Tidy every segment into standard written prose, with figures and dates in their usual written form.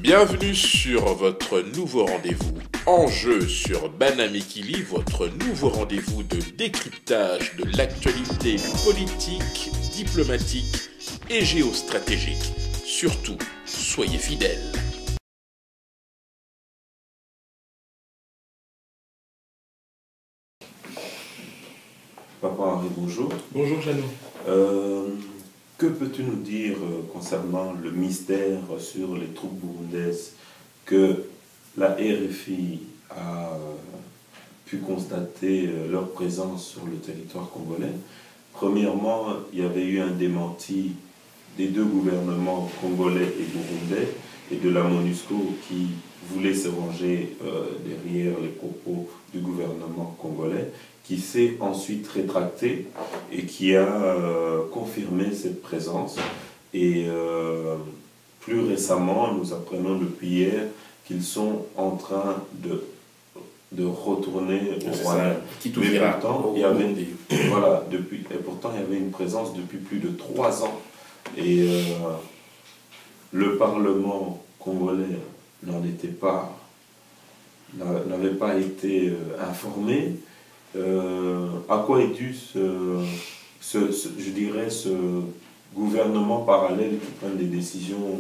Bienvenue sur votre nouveau rendez-vous Enjeu sur Banamekili, votre nouveau rendez-vous de décryptage de l'actualité politique, diplomatique et géostratégique. Surtout, soyez fidèles. Papa Henri, bonjour. Bonjour Jeannot. Que peux-tu nous dire concernant le mystère sur les troupes burundaises que la RFI a pu constater leur présence sur le territoire congolais? Premièrement, il y avait eu un démenti des deux gouvernements congolais et burundais et de la MONUSCO qui voulait se ranger derrière les propos du gouvernement congolais, qui s'est ensuite rétracté et qui a confirmé cette présence. Et plus récemment, nous apprenons depuis hier qu'ils sont en train de retourner au Rwanda. Mais pourtant, il y avait, voilà, et pourtant, il y avait une présence depuis plus de 3 ans. Et le Parlement congolais n'avait pas été informé. À quoi est dû je dirais, ce gouvernement parallèle qui prend des décisions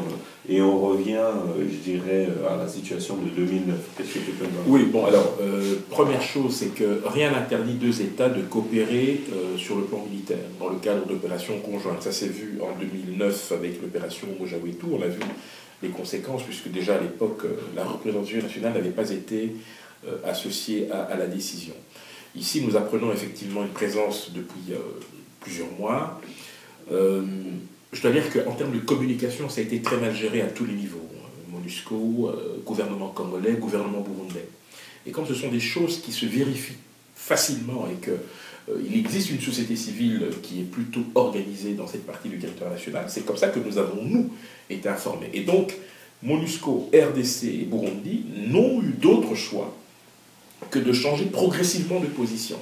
et on revient, je dirais, à la situation de 2009. Qu'est-ce que tu peux me dire? Oui, bon, alors, première chose, c'est que rien n'interdit deux États de coopérer sur le plan militaire, dans le cadre d'opérations conjointes. Ça s'est vu en 2009 avec l'opération Mojawetu, on a vu les conséquences, puisque déjà à l'époque, la représentation nationale n'avait pas été associée à la décision. Ici, nous apprenons effectivement une présence depuis plusieurs mois. Je dois dire qu'en termes de communication, ça a été très mal géré à tous les niveaux. MONUSCO, gouvernement congolais, gouvernement burundais. Et comme ce sont des choses qui se vérifient facilement et qu'il existe une société civile qui est plutôt organisée dans cette partie du territoire national, c'est comme ça que nous avons, nous, été informés. Et donc, MONUSCO, RDC et Burundi n'ont eu d'autre choix que de changer progressivement de position.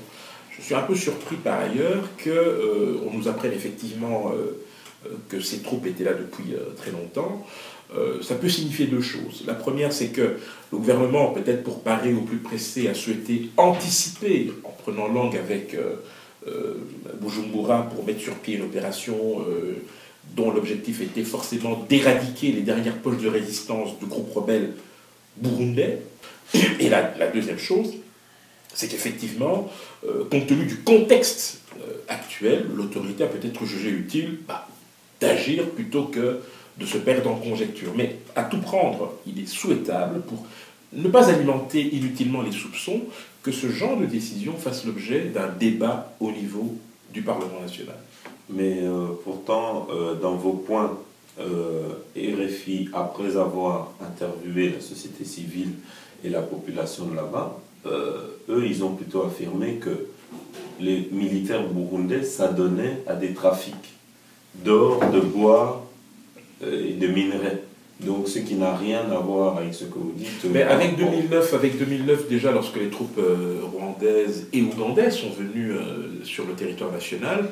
Je suis un peu surpris par ailleurs qu'on nous apprenne effectivement que ces troupes étaient là depuis très longtemps. Ça peut signifier deux choses. La première, c'est que le gouvernement, peut-être pour parer au plus pressé, a souhaité anticiper, en prenant langue avec Bujumbura, pour mettre sur pied une opération dont l'objectif était forcément d'éradiquer les dernières poches de résistance du groupe rebelle burundais. Et la deuxième chose, c'est qu'effectivement, compte tenu du contexte actuel, l'autorité a peut-être jugé utile d'agir plutôt que de se perdre en conjecture. Mais à tout prendre, il est souhaitable, pour ne pas alimenter inutilement les soupçons, que ce genre de décision fasse l'objet d'un débat au niveau du Parlement national. Mais pourtant, dans vos points, RFI, après avoir interviewé la société civile et la population de là-bas, eux, ils ont plutôt affirmé que les militaires burundais s'adonnaient à des trafics d'or, de bois et de minerais. Donc, ce qui n'a rien à voir avec ce que vous dites. Mais avec 2009, déjà, lorsque les troupes rwandaises et ougandaises sont venues sur le territoire national,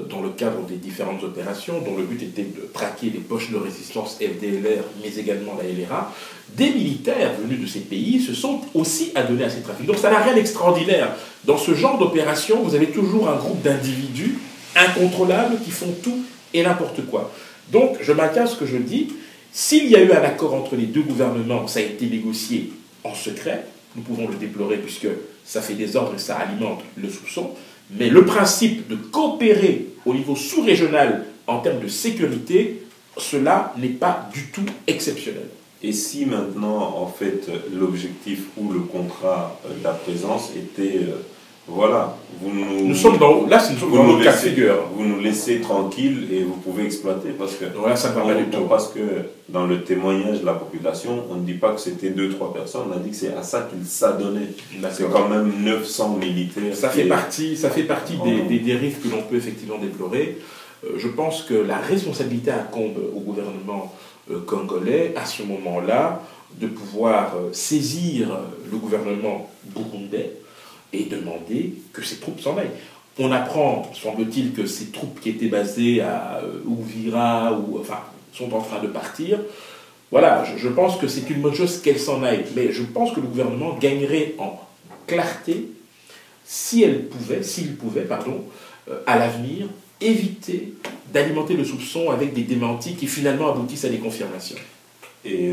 dans le cadre des différentes opérations, dont le but était de traquer les poches de résistance FDLR, mais également la LRA, des militaires venus de ces pays se sont aussi adonnés à ces trafics. Donc ça n'a rien d'extraordinaire. Dans ce genre d'opération, vous avez toujours un groupe d'individus incontrôlables qui font tout et n'importe quoi. Donc je maintiens ce que je dis. S'il y a eu un accord entre les deux gouvernements, ça a été négocié en secret, nous pouvons le déplorer puisque ça fait désordre et ça alimente le soupçon. Mais le principe de coopérer au niveau sous-régional en termes de sécurité, cela n'est pas du tout exceptionnel. Et si maintenant, en fait, l'objectif ou le contrat de la présence était, voilà, nous sommes dans le cas de figure. Vous nous laissez tranquilles et vous pouvez exploiter parce que, voilà, ça permet du tout. Parce que dans le témoignage de la population, on ne dit pas que c'était 2-3 personnes, on a dit que c'est à ça qu'ils s'adonnaient. C'est quand même 900 militaires. Ça fait partie des dérives que l'on peut effectivement déplorer. Je pense que la responsabilité incombe au gouvernement congolais, à ce moment-là, de pouvoir saisir le gouvernement burundais et demander que ces troupes s'en aillent. On apprend, semble-t-il, que ces troupes qui étaient basées à Uvira, sont en train de partir. voilà, je pense que c'est une bonne chose qu'elle s'en aille. Mais je pense que le gouvernement gagnerait en clarté s'il pouvait, à l'avenir, éviter d'alimenter le soupçon avec des démentis qui finalement aboutissent à des confirmations. Et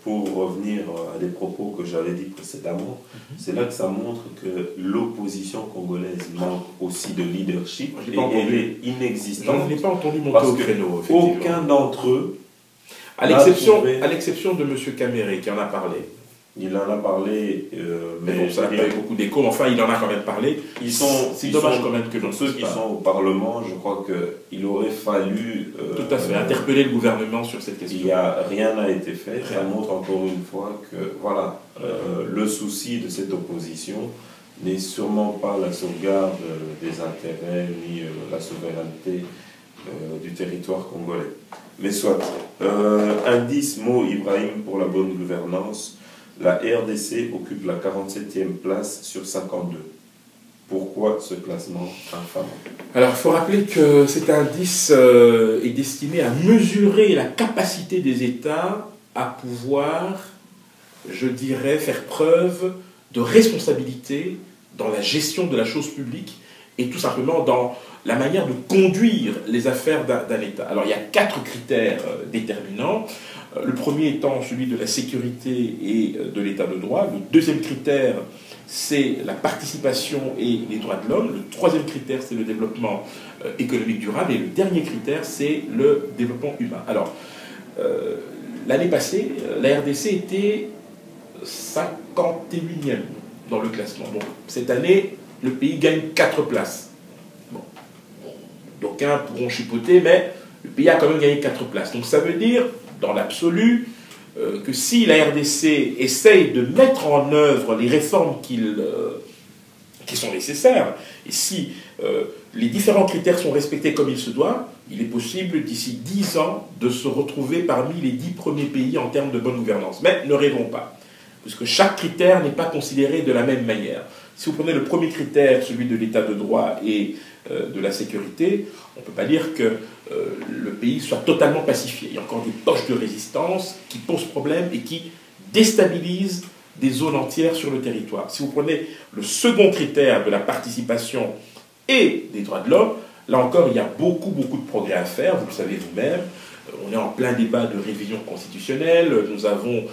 pour revenir à des propos que j'avais dit précédemment, c'est là que ça montre que l'opposition congolaise manque aussi de leadership et elle est inexistante. Je n'ai pas entendu monter au créneau. Aucun d'entre eux, à l'exception de M. Caméré qui en a parlé. Il en a parlé, mais bon, ça n'a pas eu beaucoup d'écho, enfin il en a quand même parlé. C'est dommage quand même que l'on ceux qui sont au Parlement, je crois qu'il aurait fallu... tout à fait, interpeller le gouvernement sur cette question. Rien n'a été fait, ça montre encore une fois que voilà, le souci de cette opposition n'est sûrement pas la sauvegarde des intérêts ni la souveraineté du territoire congolais. Mais soit, indice mot Ibrahim pour la bonne gouvernance, la RDC occupe la 47e place sur 52. Pourquoi ce classement infâme? Alors, il faut rappeler que cet indice est destiné à mesurer la capacité des États à pouvoir, je dirais, faire preuve de responsabilité dans la gestion de la chose publique et tout simplement dans la manière de conduire les affaires d'un État. Alors, il y a 4 critères déterminants. Le premier étant celui de la sécurité et de l'état de droit. Le deuxième critère, c'est la participation et les droits de l'homme. Le troisième critère, c'est le développement économique durable. Et le dernier critère, c'est le développement humain. Alors, l'année passée, la RDC était 51e dans le classement. Donc, cette année, le pays gagne 4 places. Bon. D'aucuns pourront chipoter, mais le pays a quand même gagné 4 places. Donc, ça veut dire, dans l'absolu, que si la RDC essaye de mettre en œuvre les réformes qui sont nécessaires, et si les différents critères sont respectés comme il se doit, il est possible d'ici 10 ans de se retrouver parmi les 10 premiers pays en termes de bonne gouvernance. Mais ne rêvons pas, puisque chaque critère n'est pas considéré de la même manière. Si vous prenez le premier critère, celui de l'état de droit et de la sécurité, on ne peut pas dire que le pays soit totalement pacifié. Il y a encore des poches de résistance qui posent problème et qui déstabilisent des zones entières sur le territoire. Si vous prenez le second critère de la participation et des droits de l'homme, là encore, il y a beaucoup de progrès à faire, vous le savez vous-même. On est en plein débat de révision constitutionnelle, nous avons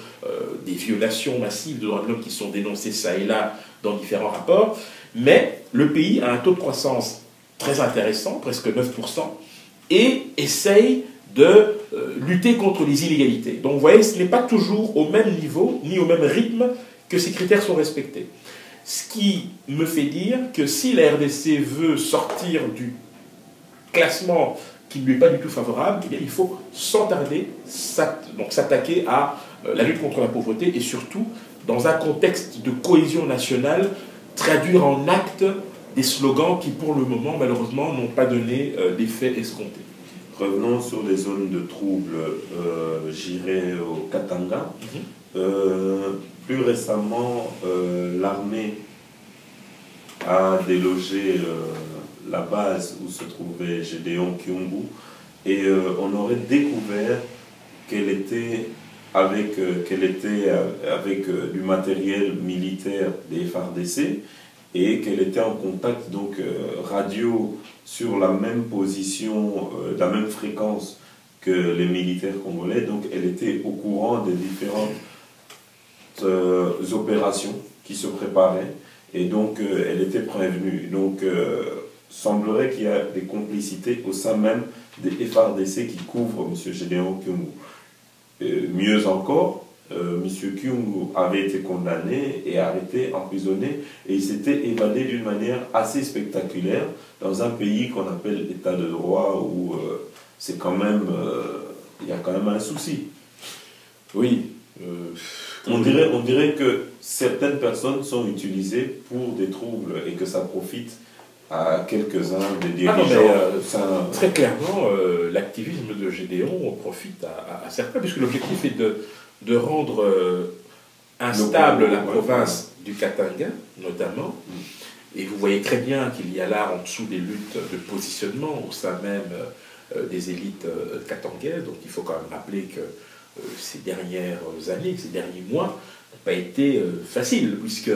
des violations massives de droits de l'homme qui sont dénoncées ça et là dans différents rapports, mais le pays a un taux de croissance très intéressant, presque 9%, et essaye de lutter contre les inégalités. Donc vous voyez, ce n'est pas toujours au même niveau, ni au même rythme que ces critères sont respectés. Ce qui me fait dire que si la RDC veut sortir du classement qui ne lui est pas du tout favorable, eh bien, il faut sans tarder s'attaquer à la lutte contre la pauvreté et surtout, dans un contexte de cohésion nationale, traduire en actes des slogans qui, pour le moment, malheureusement, n'ont pas donné l'effet escompté. Revenons sur les zones de troubles. J'irai au Katanga. Plus récemment, l'armée a délogé la base où se trouvait Gédéon Kyungu et on aurait découvert qu'elle était avec du matériel militaire des FARDC et qu'elle était en contact donc radio sur la même position, la même fréquence que les militaires congolais. Donc elle était au courant des différentes opérations qui se préparaient et donc elle était prévenue. Donc semblerait qu'il y a des complicités au sein même des FARDC qui couvrent M. Gédéon Kyungu. Mieux encore, M. Kyungu avait été condamné et arrêté, emprisonné, et il s'était évadé d'une manière assez spectaculaire dans un pays qu'on appelle l'état de droit où c'est quand même, il y a quand même un souci. Oui. On dirait que certaines personnes sont utilisées pour des troubles et que ça profite à quelques-uns des dirigeants. Très clairement, l'activisme de Gédéon profite à certains, puisque l'objectif est de rendre instable la province du Katanga, notamment. Et vous voyez très bien qu'il y a là en dessous des luttes de positionnement au sein même des élites katangaises. Donc il faut quand même rappeler que ces dernières années, ces derniers mois, n'ont pas été faciles, puisque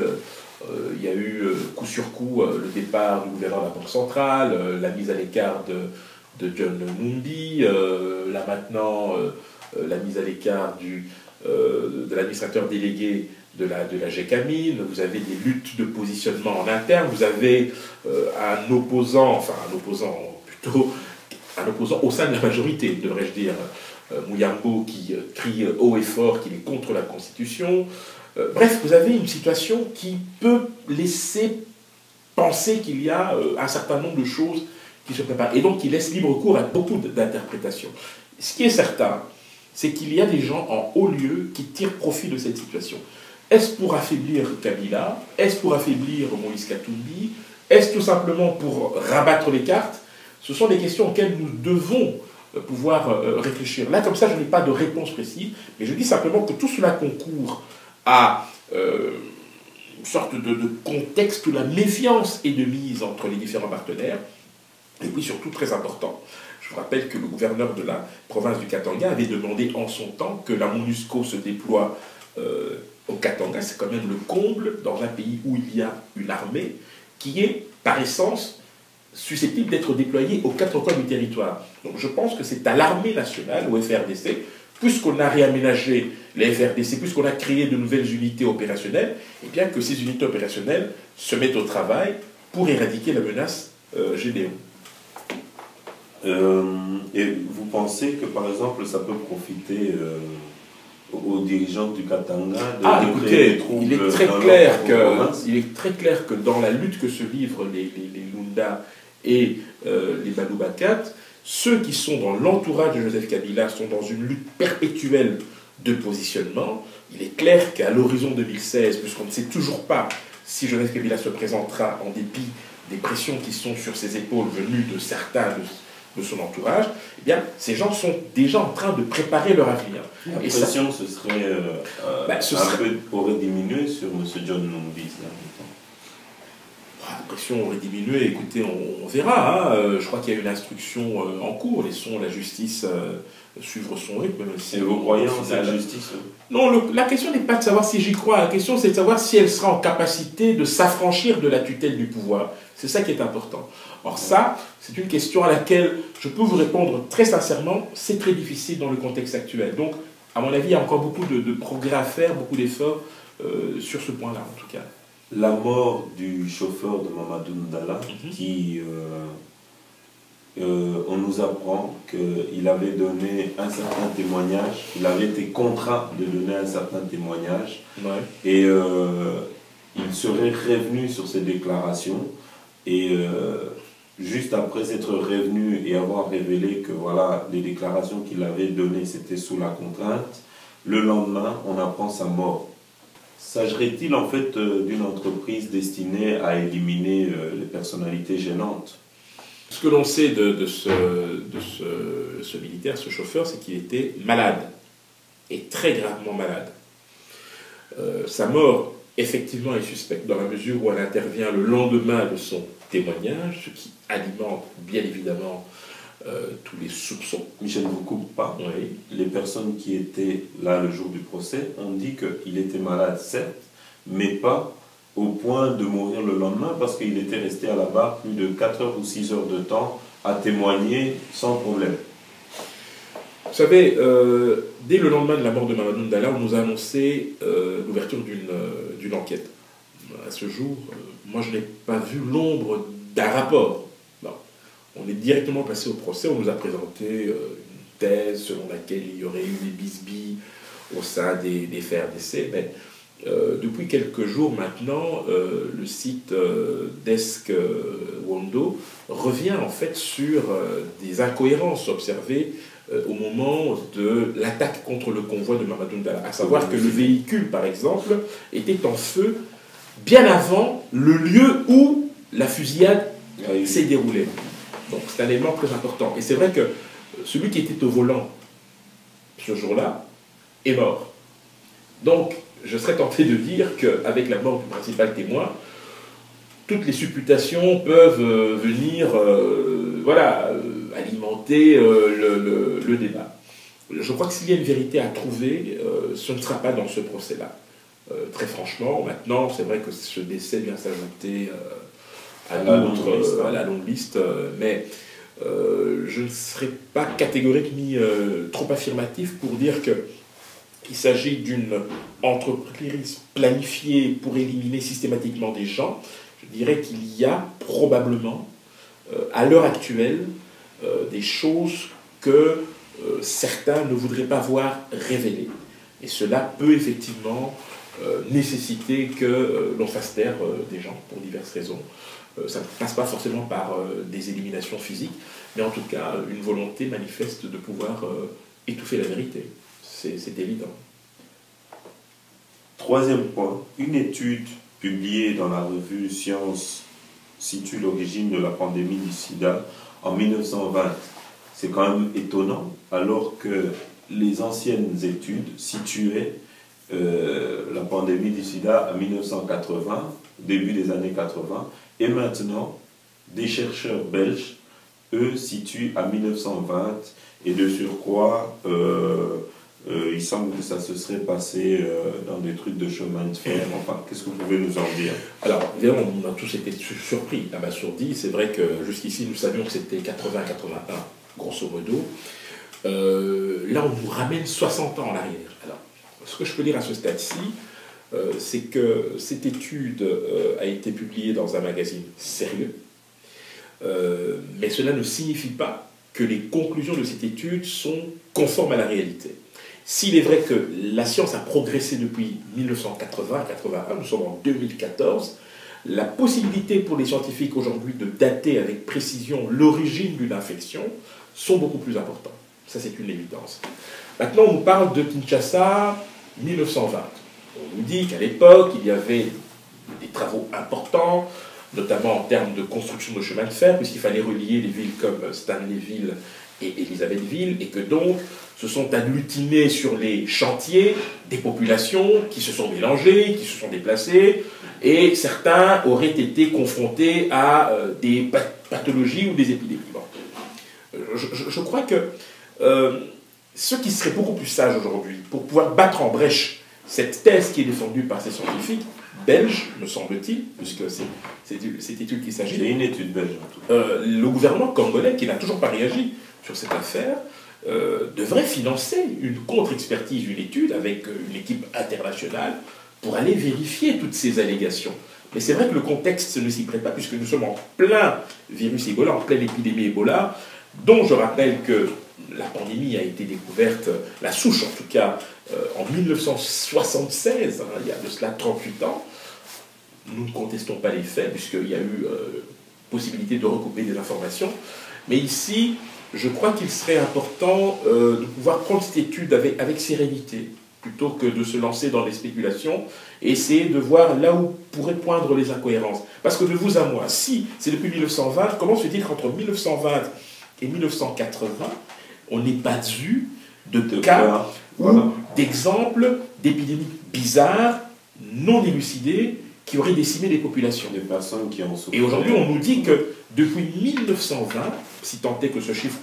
il y a eu coup sur coup le départ du gouverneur de la Banque centrale, la mise à l'écart de John Mumbi, là maintenant la mise à l'écart de l'administrateur délégué de la GECAMIN, vous avez des luttes de positionnement en interne, vous avez un opposant au sein de la majorité, devrais-je dire, Mouyambo, qui crie haut et fort qu'il est contre la Constitution. Bref, vous avez une situation qui peut laisser penser qu'il y a un certain nombre de choses qui se préparent, et donc qui laisse libre cours à beaucoup d'interprétations. Ce qui est certain, c'est qu'il y a des gens en haut lieu qui tirent profit de cette situation. Est-ce pour affaiblir Kabila? Est-ce pour affaiblir Moïse Katumbi? Est-ce tout simplement pour rabattre les cartes? Ce sont des questions auxquelles nous devons pouvoir réfléchir. Là, comme ça, je n'ai pas de réponse précise, mais je dis simplement que tout cela concourt à une sorte de contexte où la méfiance est de mise entre les différents partenaires. Et puis surtout, très important, je vous rappelle que le gouverneur de la province du Katanga avait demandé en son temps que la MONUSCO se déploie au Katanga. C'est quand même le comble dans un pays où il y a une armée qui est, par essence, susceptible d'être déployée aux quatre coins du territoire. Donc je pense que c'est à l'armée nationale, au FRDC, puisqu'on a réaménagé les FRDC, puisqu'on a créé de nouvelles unités opérationnelles, et bien que ces unités opérationnelles se mettent au travail pour éradiquer la menace Gédéon. Et vous pensez que, par exemple, ça peut profiter aux dirigeants du Katanga de créer des troubles il est très clair que dans la lutte que se livrent les Lunda et les Badoubakat, ceux qui sont dans l'entourage de Joseph Kabila sont dans une lutte perpétuelle de positionnement. Il est clair qu'à l'horizon 2016, puisqu'on ne sait toujours pas si Joseph Kabila se présentera en dépit des pressions qui sont sur ses épaules venues de certains de son entourage, eh bien, ces gens sont déjà en train de préparer leur avenir. La pression, ce serait un peu aurait diminué sur M. John Numbi. La pression aurait diminué, écoutez, on verra. Hein. Je crois qu'il y a une instruction en cours, laissons la justice suivre son rythme. Et vous croyez en cette justice? Non, la question n'est pas de savoir si j'y crois, la question c'est de savoir si elle sera en capacité de s'affranchir de la tutelle du pouvoir. C'est ça qui est important. Or ça, c'est une question à laquelle je peux vous répondre très sincèrement, c'est très difficile dans le contexte actuel. Donc, à mon avis, il y a encore beaucoup de progrès à faire, beaucoup d'efforts sur ce point-là en tout cas. La mort du chauffeur de Mamadou Ndala, qui, on nous apprend qu'il avait donné un certain témoignage, il avait été contraint de donner un certain témoignage, et il serait revenu sur ses déclarations, et juste après s'être revenu et avoir révélé que voilà, les déclarations qu'il avait données, c'était sous la contrainte, le lendemain, on apprend sa mort. S'agirait-il en fait d'une entreprise destinée à éliminer les personnalités gênantes? Ce que l'on sait de ce militaire, ce chauffeur, c'est qu'il était malade, et très gravement malade. Sa mort, effectivement, est suspecte dans la mesure où elle intervient le lendemain de son témoignage, ce qui alimente bien évidemment tous les soupçons. Michel ne vous coupe pas. Oui. Les personnes qui étaient là le jour du procès ont dit qu'il était malade, certes, mais pas au point de mourir le lendemain parce qu'il était resté à la barre plus de 4 heures ou 6 heures de temps à témoigner sans problème. Vous savez, dès le lendemain de la mort de Mamadou Ndala, on nous a annoncé l'ouverture d'une enquête. À ce jour, moi je n'ai pas vu l'ombre d'un rapport. Non. On est directement passé au procès, on nous a présenté une thèse selon laquelle il y aurait eu des bisbilles au sein des FRDC, mais depuis quelques jours maintenant, le site Desk Wondo revient en fait sur des incohérences observées au moment de l'attaque contre le convoi de Mamadou Ndala. À savoir que le véhicule, par exemple, était en feu bien avant le lieu où la fusillade s'est déroulée. Donc c'est un élément très important. Et c'est vrai que celui qui était au volant ce jour-là est mort. Donc je serais tenté de dire qu'avec la mort du principal témoin, toutes les supputations peuvent venir alimenter le débat. je crois que s'il y a une vérité à trouver, ce ne sera pas dans ce procès-là. Très franchement, maintenant, c'est vrai que ce décès vient s'ajouter à la longue liste, mais je ne serai pas catégorique ni trop affirmatif pour dire qu'il s'agit d'une entreprise planifiée pour éliminer systématiquement des gens. Je dirais qu'il y a probablement, à l'heure actuelle, des choses que certains ne voudraient pas voir révélées. Et cela peut effectivement nécessiter que l'on fasse taire des gens pour diverses raisons. Ça ne passe pas forcément par des éliminations physiques, mais en tout cas une volonté manifeste de pouvoir étouffer la vérité. C'est évident. Troisième point, une étude publiée dans la revue Science situe l'origine de la pandémie du sida en 1920. C'est quand même étonnant, alors que les anciennes études situaient la pandémie du sida en 1980, début des années 80, et maintenant, des chercheurs belges, eux, situent à 1920, et de surcroît, il semble que ça se serait passé dans des trucs de chemin de fer. Enfin, qu'est-ce que vous pouvez nous en dire? Alors, évidemment, on a tous été surpris, abasourdis. C'est vrai que jusqu'ici, nous savions que c'était 80-81, grosso modo. Là, on nous ramène 60 ans en arrière. Alors, ce que je peux dire à ce stade-ci, c'est que cette étude a été publiée dans un magazine sérieux, mais cela ne signifie pas que les conclusions de cette étude sont conformes à la réalité. S'il est vrai que la science a progressé depuis 1980-81, nous sommes en 2014, la possibilité pour les scientifiques aujourd'hui de dater avec précision l'origine d'une infection sont beaucoup plus importantes. Ça, c'est une évidence. Maintenant, on nous parle de Kinshasa 1920. On nous dit qu'à l'époque, il y avait des travaux importants, notamment en termes de construction de chemins de fer, puisqu'il fallait relier les villes comme Stanleyville et Elisabethville, et que donc se sont agglutinées sur les chantiers des populations qui se sont mélangées, qui se sont déplacées, et certains auraient été confrontés à des pathologies ou des épidémies. Bon. Je crois que ce qui serait beaucoup plus sage aujourd'hui, pour pouvoir battre en brèche cette thèse qui est défendue par ces scientifiques belges, me semble-t-il, puisque c'est cette étude qu'il s'agit. C'est une étude belge en tout cas. Le gouvernement congolais, qui n'a toujours pas réagi sur cette affaire, devrait financer une contre-expertise, une étude avec une équipe internationale pour aller vérifier toutes ces allégations. Mais c'est vrai que le contexte ne s'y prête pas, puisque nous sommes en plein virus Ebola, en pleine épidémie Ebola, dont je rappelle que la pandémie a été découverte, la souche en tout cas, en 1976, hein, il y a de cela 38 ans. Nous ne contestons pas les faits, puisqu'il y a eu possibilité de recouper des informations. Mais ici, je crois qu'il serait important de pouvoir prendre cette étude avec sérénité, plutôt que de se lancer dans les spéculations, et essayer de voir là où pourraient poindre les incohérences. Parce que de vous à moi, si c'est depuis 1920, comment se dit qu'entre 1920 et 1980, on n'est pas eu de cas ou d'exemples d'épidémies bizarres, non élucidées, qui auraient décimé les populations. Des personnes qui ont souffert. Et aujourd'hui, on nous dit que depuis 1920, si tant est que ce chiffre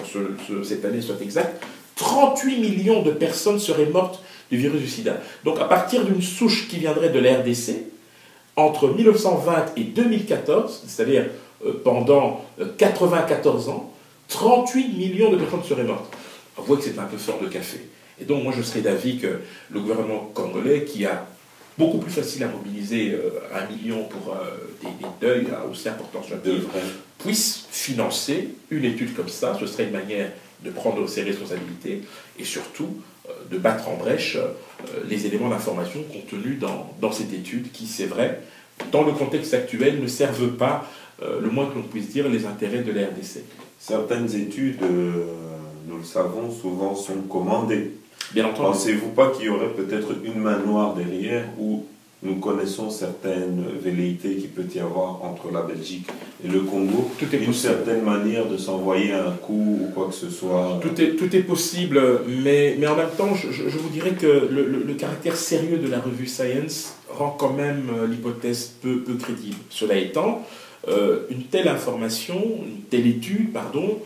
cette année soit exact, 38 millions de personnes seraient mortes du virus du sida. Donc à partir d'une souche qui viendrait de la RDC, entre 1920 et 2014, c'est-à-dire pendant 94 ans, 38 millions de personnes seraient mortes. On voit que c'est un peu fort de café. Et donc moi je serais d'avis que le gouvernement congolais, qui a beaucoup plus facile à mobiliser 1 million pour des deuils aussi importants sur puisse financer une étude comme ça. Ce serait une manière de prendre ses responsabilités et surtout de battre en brèche les éléments d'information contenus dans cette étude qui, c'est vrai, dans le contexte actuel, ne servent pas, le moins que l'on puisse dire, les intérêts de la RDC. Certaines études, nous le savons, souvent sont commandées. Bien entendu. Pensez-vous pas qu'il y aurait peut-être une main noire derrière où nous connaissons certaines velléités qu'il peut y avoir entre la Belgique et le Congo, une certaine manière de s'envoyer un coup ou quoi que ce soit. Tout est possible, mais en même temps, je vous dirais que le caractère sérieux de la revue Science rend quand même l'hypothèse peu crédible. Cela étant, une telle information, une telle étude, pardon,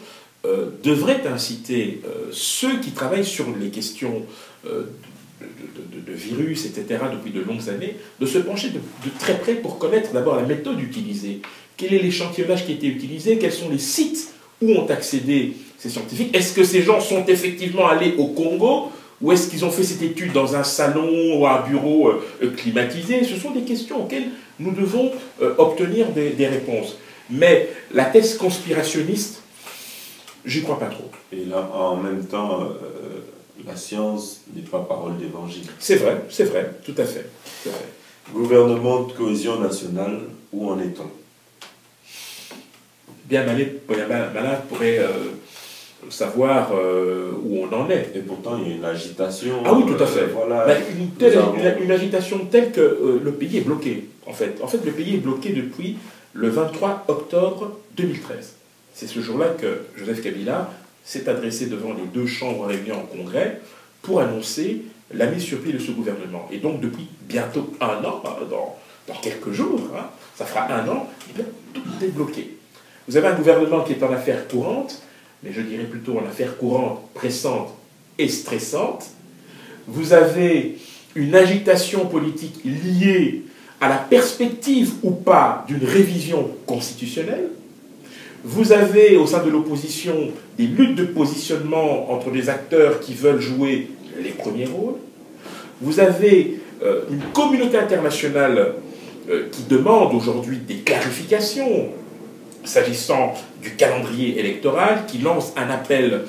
devrait inciter ceux qui travaillent sur les questions de virus, etc., depuis de longues années, de se pencher de très près pour connaître d'abord la méthode utilisée. Quel est l'échantillonnage qui a été utilisé? Quels sont les sites où ont accédé ces scientifiques? Est-ce que ces gens sont effectivement allés au Congo? Ou est-ce qu'ils ont fait cette étude dans un salon ou un bureau climatisé? Ce sont des questions auxquelles nous devons obtenir des réponses. Mais la thèse conspirationniste, j'y crois pas trop. Et là, en même temps, la science n'est pas parole d'évangile. C'est vrai, tout à fait. Tout à fait. Gouvernement de cohésion nationale, où en est-on? Bien malin pourrait savoir où on en est. Et pourtant, il y a une agitation. Ah oui, tout à fait. Voilà, une agitation telle que le pays est bloqué, en fait. En fait, le pays est bloqué depuis le 23 octobre 2013. C'est ce jour-là que Joseph Kabila s'est adressé devant les deux chambres réunies en congrès pour annoncer la mise sur pied de ce gouvernement. Et donc, depuis bientôt un an, dans quelques jours, hein, ça fera un an, eh bien, tout est bloqué. Vous avez un gouvernement qui est en affaires courantes, mais je dirais plutôt en affaires courantes, pressantes et stressantes. Vous avez une agitation politique liée à la perspective ou pas d'une révision constitutionnelle. Vous avez au sein de l'opposition des luttes de positionnement entre des acteurs qui veulent jouer les premiers rôles. Vous avez une communauté internationale qui demande aujourd'hui des clarifications s'agissant du calendrier électoral, qui lance un appel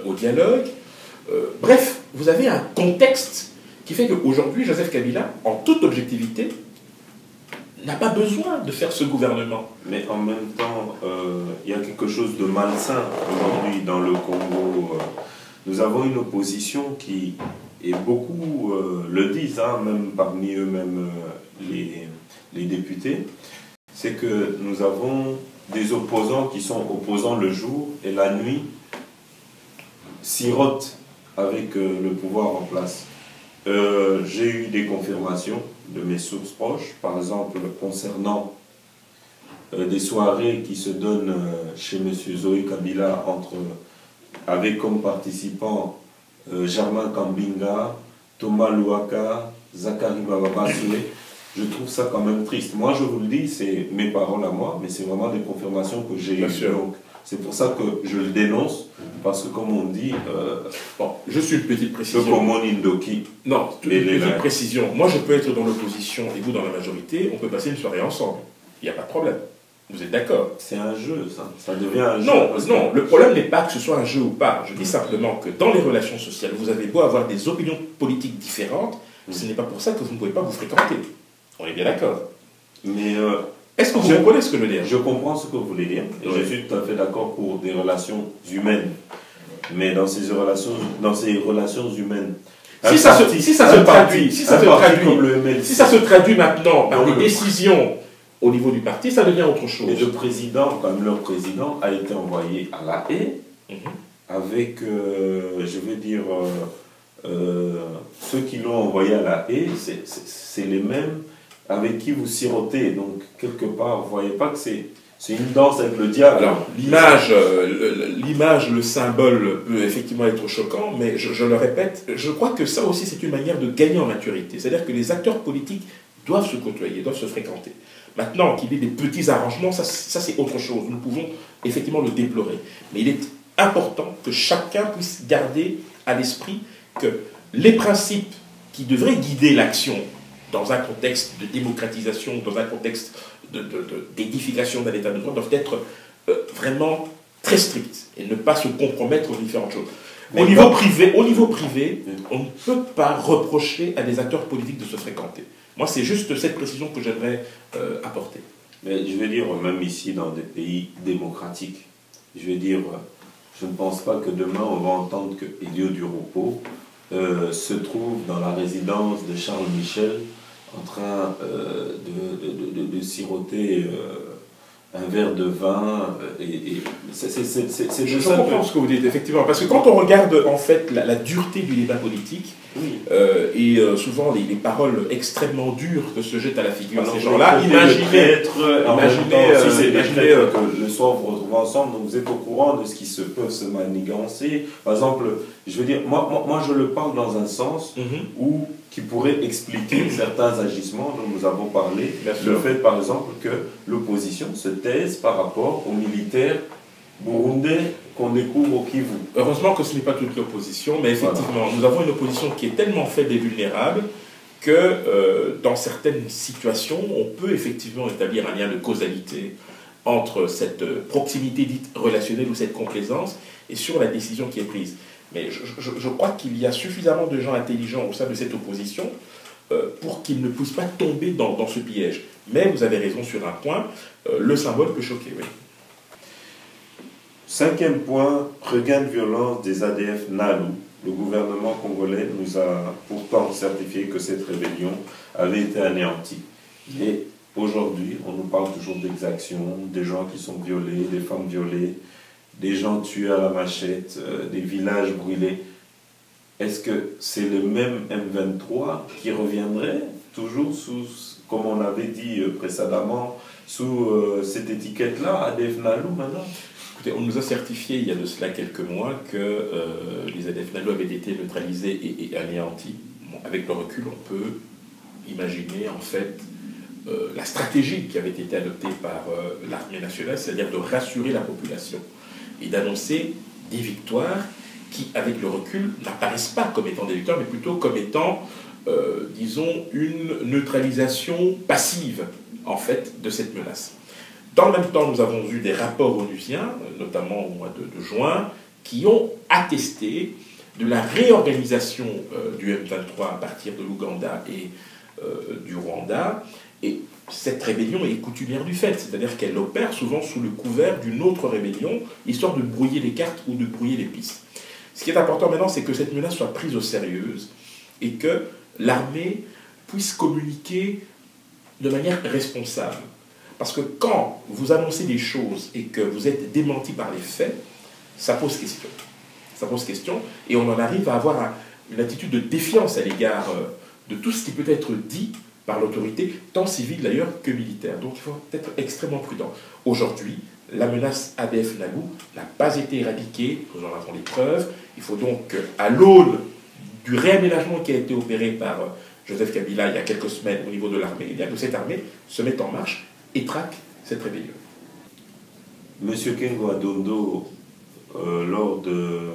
au dialogue. Bref, vous avez un contexte qui fait qu'aujourd'hui, Joseph Kabila, en toute objectivité, n'a pas besoin de faire ce gouvernement. Mais en même temps, il y a quelque chose de malsain aujourd'hui dans le Congo. Nous avons une opposition qui, et beaucoup le disent, hein, même parmi eux-mêmes les députés, c'est que nous avons des opposants qui sont opposants le jour et la nuit sirotent avec le pouvoir en place. J'ai eu des confirmations de mes sources proches, par exemple concernant des soirées qui se donnent chez M. Zoé Kabila avec comme participants Germain Kambinga, Thomas Louaka, Zachary Bababasoué. Je trouve ça quand même triste. Moi, je vous le dis, c'est mes paroles à moi, mais c'est vraiment des confirmations que j'ai eues. Donc, c'est pour ça que je le dénonce, parce que comme on dit... bon, juste une petite précision. Non, une petite précision. Moi, je peux être dans l'opposition et vous dans la majorité, on peut passer une soirée ensemble. Il n'y a pas de problème. Vous êtes d'accord? C'est un jeu, ça. Ça devient un jeu. Non, le problème n'est pas que ce soit un jeu ou pas. Je dis simplement que dans les relations sociales, vous avez beau avoir des opinions politiques différentes, ce n'est pas pour ça que vous ne pouvez pas vous fréquenter. On est bien d'accord. Mais est-ce que vous comprenez ce que je veux dire? Je comprends ce que vous voulez dire. Et je suis tout à fait d'accord pour des relations humaines. Mais dans ces relations humaines, si ça se traduit maintenant par des décisions au niveau du parti, ça devient autre chose. Et le président, comme leur président, a été envoyé à La Haye avec, je veux dire, ceux qui l'ont envoyé à La Haye, c'est les mêmes avec qui vous sirotez. Donc, quelque part, vous ne voyez pas que c'est une danse avec le diable. Alors, l'image, le symbole peut effectivement être choquant, mais je le répète, je crois que ça aussi, c'est une manière de gagner en maturité. C'est-à-dire que les acteurs politiques doivent se côtoyer, doivent se fréquenter. Maintenant, qu'il y ait des petits arrangements, ça c'est autre chose. Nous pouvons effectivement le déplorer. Mais il est important que chacun puisse garder à l'esprit que les principes qui devraient guider l'action dans un contexte de démocratisation, dans un contexte d'édification d'un état de droit, doivent être vraiment très stricts et ne pas se compromettre aux différentes choses. Au niveau privé, on ne peut pas reprocher à des acteurs politiques de se fréquenter. Moi, c'est juste cette précision que j'aimerais apporter. Mais je veux dire, même ici, dans des pays démocratiques, je veux dire, je ne pense pas que demain, on va entendre que Elio Duropo se trouve dans la résidence de Charles Michel en train de siroter un verre de vin, Je comprends ce que vous dites, effectivement, parce que quand on regarde en fait la dureté du débat politique, oui. Souvent les paroles extrêmement dures que se jettent à la figure de Alors, ces gens-là, imaginez si c'est des prêtres que le soir vous retrouvez ensemble, donc vous êtes au courant de ce qui se peut se manigancer. Par exemple, je veux dire, moi je le parle dans un sens où qui pourrait expliquer certains agissements dont nous avons parlé. Le fait, par exemple, que l'opposition se taise par rapport aux militaires burundais qu'on découvre au Kivu. Heureusement que ce n'est pas toute l'opposition, mais effectivement, nous avons une opposition qui est tellement faible et vulnérable que dans certaines situations, on peut effectivement établir un lien de causalité entre cette proximité dite relationnelle ou cette complaisance et sur la décision qui est prise. Mais je crois qu'il y a suffisamment de gens intelligents au sein de cette opposition pour qu'ils ne puissent pas tomber dans ce piège. Mais vous avez raison sur un point, le symbole peut choquer, oui. 5e point, regain de violence des ADF NALU. Le gouvernement congolais nous a pourtant certifié que cette rébellion avait été anéantie. Et aujourd'hui, on nous parle toujours d'exactions, des gens qui sont violés, des femmes violées, des gens tués à la machette, des villages brûlés. Est-ce que c'est le même M23 qui reviendrait toujours sous, comme on avait dit précédemment, sous cette étiquette-là, ADF NALU maintenant? Écoutez, on nous a certifié il y a de cela quelques mois que les ADF NALU avaient été neutralisés et anéantis. Bon, avec le recul, on peut imaginer en fait la stratégie qui avait été adoptée par l'armée nationale, c'est-à-dire de rassurer la population et d'annoncer des victoires qui, avec le recul, n'apparaissent pas comme étant des victoires, mais plutôt comme étant, disons, une neutralisation passive, en fait, de cette menace. Dans le même temps, nous avons eu des rapports onusiens, notamment au mois de juin, qui ont attesté de la réorganisation du M23 à partir de l'Ouganda et du Rwanda. Et cette rébellion est coutumière du fait, c'est-à-dire qu'elle opère souvent sous le couvert d'une autre rébellion, histoire de brouiller les cartes ou de brouiller les pistes. Ce qui est important maintenant, c'est que cette menace soit prise au sérieux et que l'armée puisse communiquer de manière responsable. Parce que quand vous annoncez des choses et que vous êtes démenti par les faits, ça pose question. Ça pose question et on en arrive à avoir une attitude de défiance à l'égard de tout ce qui peut être dit par l'autorité, tant civile d'ailleurs que militaire. Donc il faut être extrêmement prudent. Aujourd'hui, la menace ADF NALU n'a pas été éradiquée, nous en avons les preuves. Il faut donc, à l'aune du réaménagement qui a été opéré par Joseph Kabila il y a quelques semaines au niveau de l'armée, eh bien que cette armée se mette en marche et traque cette rébellion. Monsieur Kengo Adondo, lors de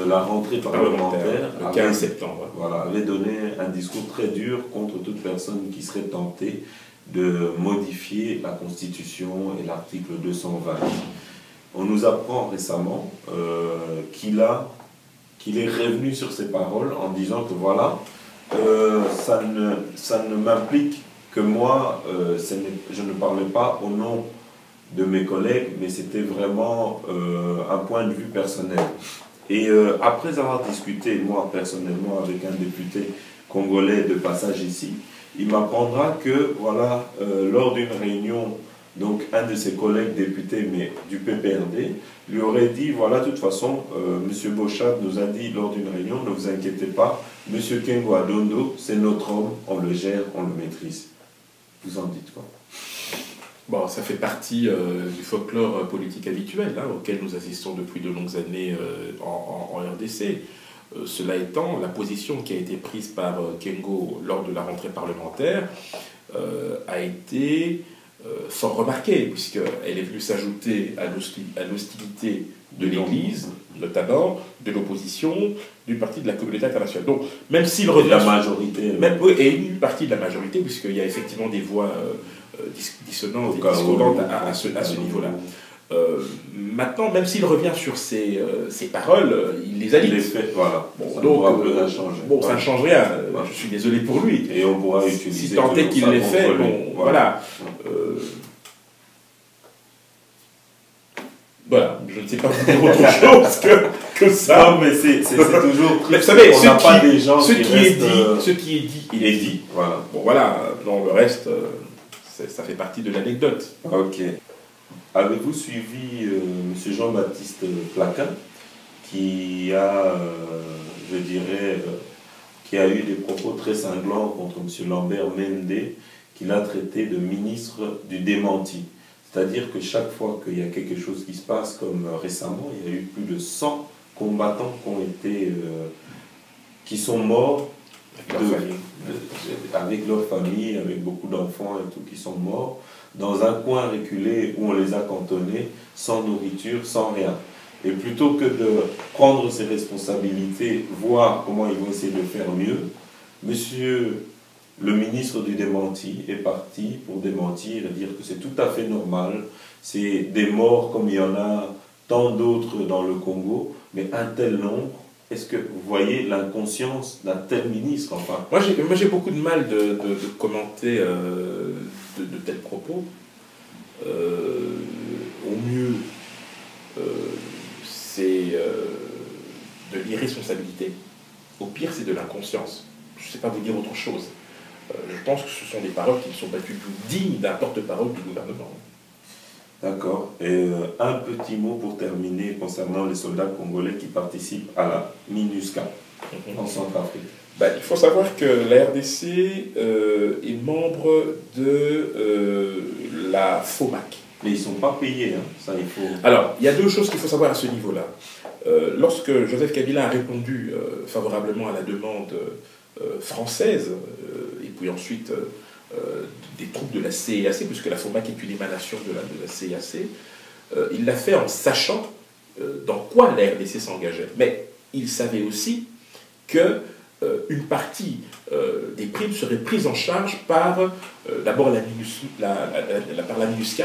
la rentrée parlementaire, le 15 septembre, voilà, avait donné un discours très dur contre toute personne qui serait tentée de modifier la Constitution et l'article 220. On nous apprend récemment qu'il est revenu sur ses paroles en disant que voilà, ça ne m'implique que moi, je ne parlais pas au nom de mes collègues, mais c'était vraiment un point de vue personnel. Et après avoir discuté, moi personnellement, avec un député congolais de passage ici, il m'apprendra que, voilà, lors d'une réunion, donc un de ses collègues députés, mais du PPRD, lui aurait dit, voilà, de toute façon, M. Bochab nous a dit lors d'une réunion, ne vous inquiétez pas, M. Kengo Adondo, c'est notre homme, on le gère, on le maîtrise. Vous en dites quoi? Bon, ça fait partie du folklore politique habituel, hein, auquel nous assistons depuis de longues années en RDC. Cela étant, la position qui a été prise par Kengo lors de la rentrée parlementaire a été fort remarquée, puisqu'elle est venue s'ajouter à l'hostilité de l'Église, notamment de l'opposition, du parti de la communauté internationale. Donc, même s'il revient... la majorité. Et une partie de la majorité, puisqu'il y a effectivement des voix dissonantes et discordantes à ce niveau-là. Maintenant, même s'il revient sur ses paroles, il les aligne. Voilà. Bon, ça donc, ça ne change rien. Je suis désolé pour lui. Et on pourra utiliser... Si tant est qu'il l'ait fait, bon, voilà. Voilà, je ne sais pas vous dire autre chose que ça. Non, mais c'est toujours triste. Mais vous savez, ce qui est dit, il est dit. Voilà. Bon, voilà, non, le reste, Ça fait partie de l'anecdote. Ok. Avez-vous suivi M. Jean-Baptiste Plaquin, qui a, je dirais, qui a eu des propos très cinglants contre M. Lambert Mende, qu'il a traité de ministre du démenti. C'est-à-dire que chaque fois qu'il y a quelque chose qui se passe, comme récemment, il y a eu plus de 100 combattants qui sont morts avec leur famille, avec beaucoup d'enfants et tout, qui sont morts, dans un coin reculé où on les a cantonnés, sans nourriture, sans rien. Et plutôt que de prendre ses responsabilités, voir comment ils vont essayer de faire mieux, monsieur le ministre du démenti est parti pour démentir et dire que c'est tout à fait normal, c'est des morts comme il y en a tant d'autres dans le Congo, mais un tel nombre. Est-ce que vous voyez l'inconscience d'un tel ministre, enfin? Moi, j'ai beaucoup de mal de commenter de tels propos. Au mieux, c'est de l'irresponsabilité. Au pire, c'est de l'inconscience. Je ne sais pas vous dire autre chose. Je pense que ce sont des paroles qui ne sont pas du tout dignes d'un porte-parole du gouvernement. D'accord. Et un petit mot pour terminer concernant les soldats congolais qui participent à la MINUSCA en Centrafrique. Il faut savoir que la RDC est membre de la FOMAC. Mais ils ne sont pas payés, hein. Ça, il faut... Alors, il y a deux choses qu'il faut savoir à ce niveau-là. Lorsque Joseph Kabila a répondu favorablement à la demande française, et puis ensuite des troupes de la CIAC, puisque la FOMAC est une émanation de la CIAC, il l'a fait en sachant dans quoi la RDC s'engageait. Mais il savait aussi que une partie des primes serait prise en charge par d'abord par la MINUSCA,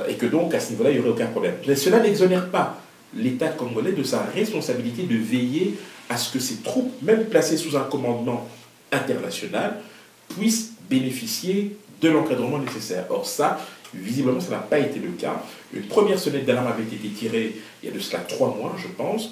et que donc à ce niveau-là, il n'y aurait aucun problème. Mais cela n'exonère pas l'État congolais de sa responsabilité de veiller à ce que ces troupes, même placées sous un commandement international, puissent bénéficier de l'encadrement nécessaire. Or ça, visiblement, ça n'a pas été le cas. Une première sonnette d'alarme avait été tirée il y a de cela 3 mois, je pense.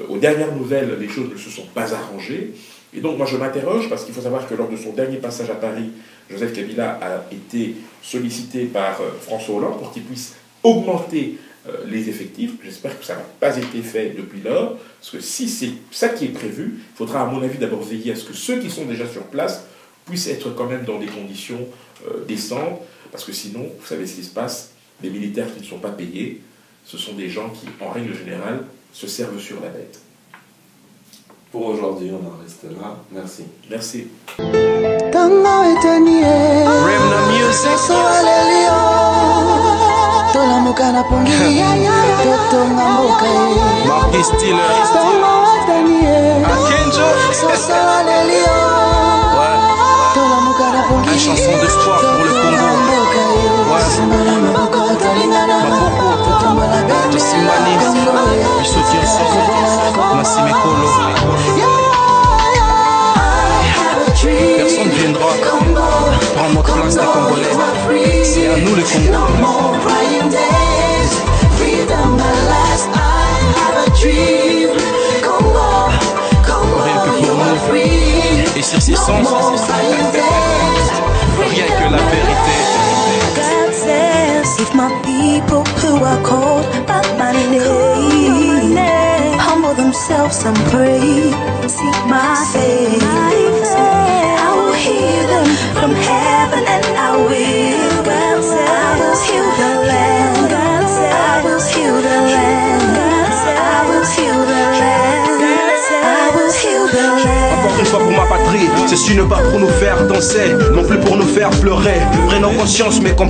Aux dernières nouvelles, les choses ne se sont pas arrangées. Et donc, moi, je m'interroge, parce qu'il faut savoir que lors de son dernier passage à Paris, Joseph Kabila a été sollicité par François Hollande pour qu'il puisse augmenter les effectifs. J'espère que ça n'a pas été fait depuis lors, parce que si c'est ça qui est prévu, il faudra, à mon avis, d'abord veiller à ce que ceux qui sont déjà sur place puissent être quand même dans des conditions décentes, parce que sinon, vous savez ce qui se passe, les militaires qui ne sont pas payés, ce sont des gens qui, en règle générale, se servent sur la bête. Pour aujourd'hui, on en reste là. Merci. Merci. Marquis Stiller. Une chanson d'espoir pour le Congo. Tosimani, Bisoki Nsoko, Massime Kolo. Personne ne viendra prendre notre place des Congolais. C'est à nous les Congolais. Rien que pour nous. Et sur ces sons, rien que la vérité. If my people who are called by my name humble themselves and pray, seek my face, I will hear them from heaven and I will heal the land, I will heal the land, I will heal the land, I will heal the land. Encore une fois pour ma patrie, ceci ne pas pour nous faire danser, non plus pour nous faire pleurer. Prenons conscience mais